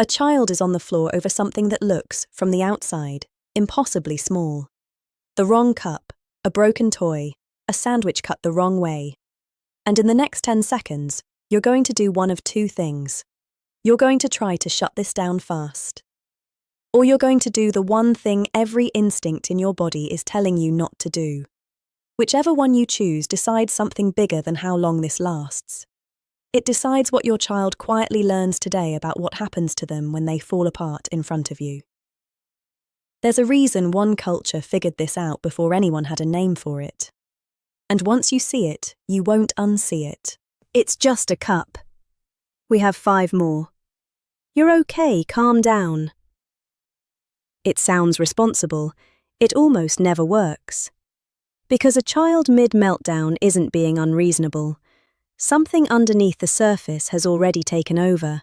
A child is on the floor over something that looks, from the outside, impossibly small. The wrong cup, a broken toy, a sandwich cut the wrong way. And in the next 10 seconds, you're going to do one of two things. You're going to try to shut this down fast. Or you're going to do the one thing every instinct in your body is telling you not to do. Whichever one you choose decides something bigger than how long this lasts. It decides what your child quietly learns today about what happens to them when they fall apart in front of you. There's a reason one culture figured this out before anyone had a name for it. And once you see it, you won't unsee it. It's just a cup. We have 5 more. You're okay, calm down. It sounds responsible. It almost never works. Because a child mid-meltdown isn't being unreasonable. Something underneath the surface has already taken over.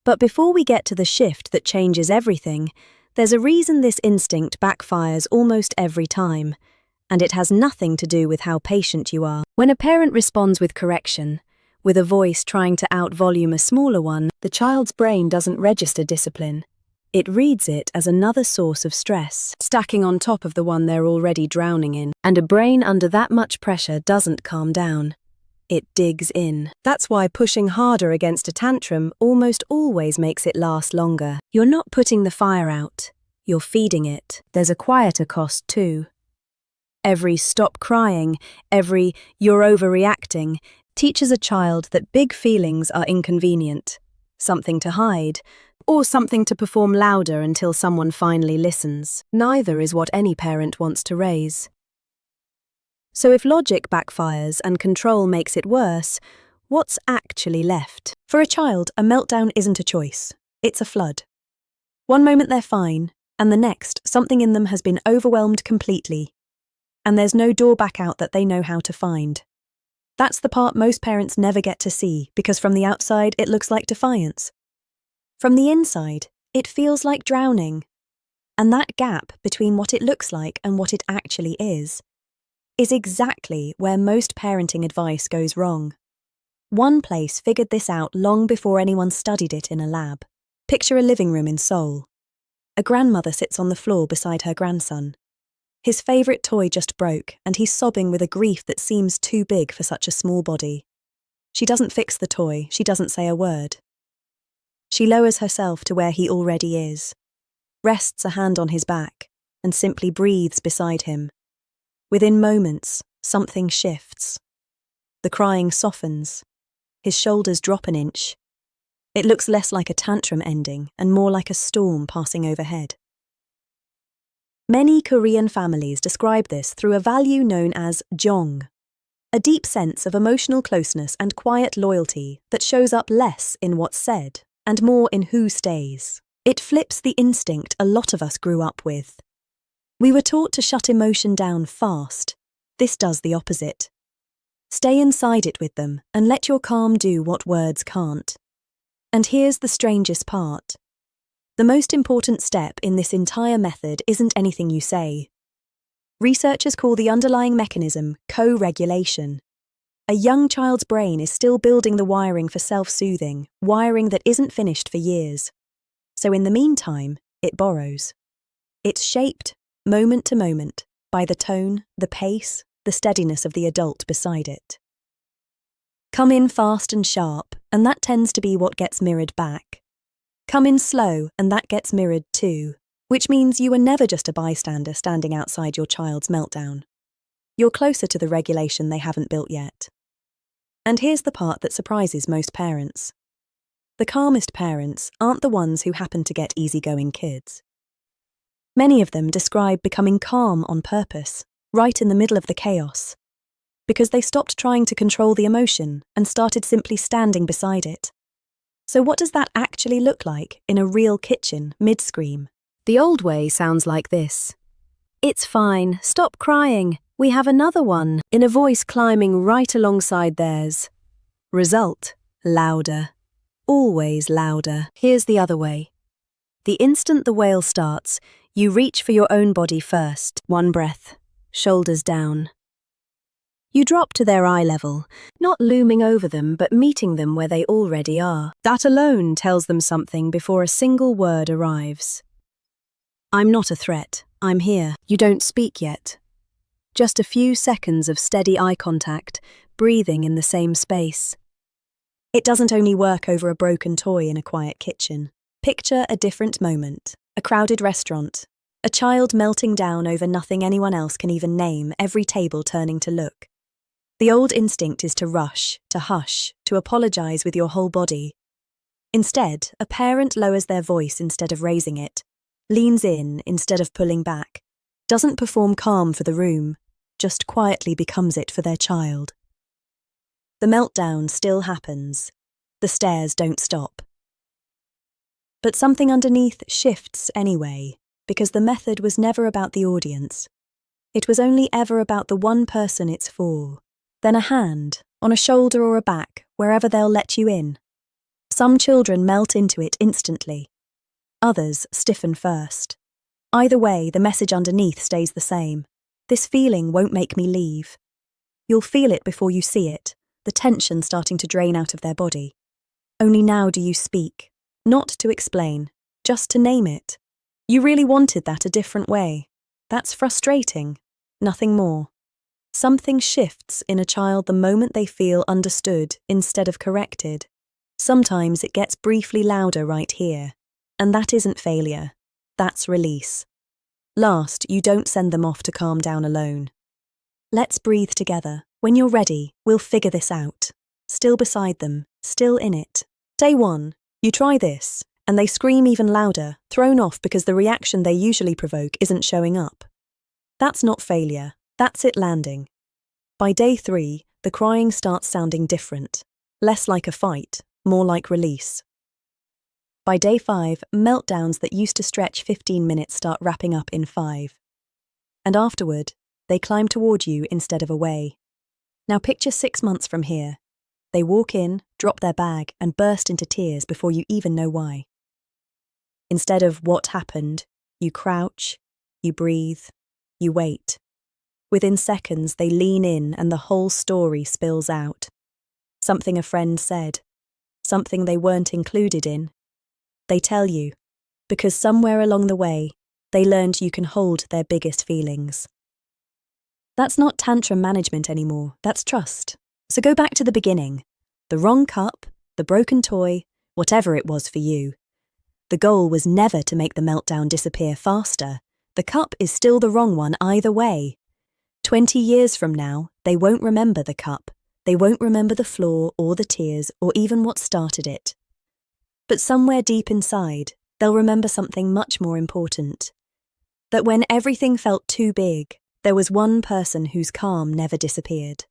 But before we get to the shift that changes everything, there's a reason this instinct backfires almost every time, and it has nothing to do with how patient you are. When a parent responds with correction, with a voice trying to out-volume a smaller one, the child's brain doesn't register discipline. It reads it as another source of stress, stacking on top of the one they're already drowning in, and a brain under that much pressure doesn't calm down. It digs in. That's why pushing harder against a tantrum almost always makes it last longer. You're not putting the fire out, you're feeding it. There's a quieter cost too. Every stop crying, every you're overreacting, teaches a child that big feelings are inconvenient, something to hide, or something to perform louder until someone finally listens. Neither is what any parent wants to raise. So if logic backfires and control makes it worse, what's actually left? For a child, a meltdown isn't a choice. It's a flood. One moment they're fine, and the next, something in them has been overwhelmed completely. And there's no door back out that they know how to find. That's the part most parents never get to see, because from the outside it looks like defiance. From the inside, it feels like drowning. And that gap between what it looks like and what it actually is exactly where most parenting advice goes wrong. One place figured this out long before anyone studied it in a lab. Picture a living room in Seoul. A grandmother sits on the floor beside her grandson. His favourite toy just broke, and he's sobbing with a grief that seems too big for such a small body. She doesn't fix the toy, she doesn't say a word. She lowers herself to where he already is, rests a hand on his back, and simply breathes beside him. Within moments, something shifts. The crying softens. His shoulders drop an inch. It looks less like a tantrum ending and more like a storm passing overhead. Many Korean families describe this through a value known as jong, a deep sense of emotional closeness and quiet loyalty that shows up less in what's said and more in who stays. It flips the instinct a lot of us grew up with. We were taught to shut emotion down fast. This does the opposite. Stay inside it with them and let your calm do what words can't. And here's the strangest part. The most important step in this entire method isn't anything you say. Researchers call the underlying mechanism co-regulation. A young child's brain is still building the wiring for self-soothing, wiring that isn't finished for years. So in the meantime, it borrows. It's shaped, moment to moment, by the tone, the pace, the steadiness of the adult beside it. Come in fast and sharp, and that tends to be what gets mirrored back. Come in slow, and that gets mirrored too, which means you are never just a bystander standing outside your child's meltdown. You're closer to the regulation they haven't built yet. And here's the part that surprises most parents. The calmest parents aren't the ones who happen to get easygoing kids. Many of them describe becoming calm on purpose, right in the middle of the chaos, because they stopped trying to control the emotion and started simply standing beside it. So what does that actually look like in a real kitchen mid-scream? The old way sounds like this. It's fine, stop crying, we have another one, in a voice climbing right alongside theirs. Result, louder. Always louder. Here's the other way. The instant the wail starts, you reach for your own body first. One breath, shoulders down. You drop to their eye level, not looming over them but meeting them where they already are. That alone tells them something before a single word arrives. I'm not a threat. I'm here. You don't speak yet. Just a few seconds of steady eye contact, breathing in the same space. It doesn't only work over a broken toy in a quiet kitchen. Picture a different moment. A crowded restaurant. A child melting down over nothing anyone else can even name, every table turning to look. The old instinct is to rush, to hush, to apologize with your whole body. Instead, a parent lowers their voice instead of raising it, leans in instead of pulling back, doesn't perform calm for the room, just quietly becomes it for their child. The meltdown still happens. The stares don't stop. But something underneath shifts anyway, because the method was never about the audience. It was only ever about the one person it's for. Then a hand, on a shoulder or a back, wherever they'll let you in. Some children melt into it instantly. Others stiffen first. Either way, the message underneath stays the same. This feeling won't make me leave. You'll feel it before you see it, the tension starting to drain out of their body. Only now do you speak, not to explain, just to name it. You really wanted that a different way. That's frustrating, nothing more. Something shifts in a child the moment they feel understood instead of corrected. Sometimes it gets briefly louder right here, and that isn't failure, that's release. Last, you don't send them off to calm down alone. Let's breathe together. When you're ready, we'll figure this out. Still beside them, still in it. Day 1, you try this, and they scream even louder, thrown off because the reaction they usually provoke isn't showing up. That's not failure, that's it landing. By day 3, the crying starts sounding different, less like a fight, more like release. By day 5, meltdowns that used to stretch 15 minutes start wrapping up in 5. And afterward, they climb toward you instead of away. Now picture 6 months from here. They walk in, drop their bag, and burst into tears before you even know why. Instead of what happened, you crouch, you breathe, you wait. Within seconds, they lean in and the whole story spills out. Something a friend said, something they weren't included in. They tell you, because somewhere along the way, they learned you can hold their biggest feelings. That's not tantrum management anymore, that's trust. So go back to the beginning. The wrong cup, the broken toy, whatever it was for you. The goal was never to make the meltdown disappear faster. The cup is still the wrong one either way. 20 years from now, they won't remember the cup. They won't remember the floor or the tears or even what started it. But somewhere deep inside, they'll remember something much more important. That when everything felt too big, there was one person whose calm never disappeared.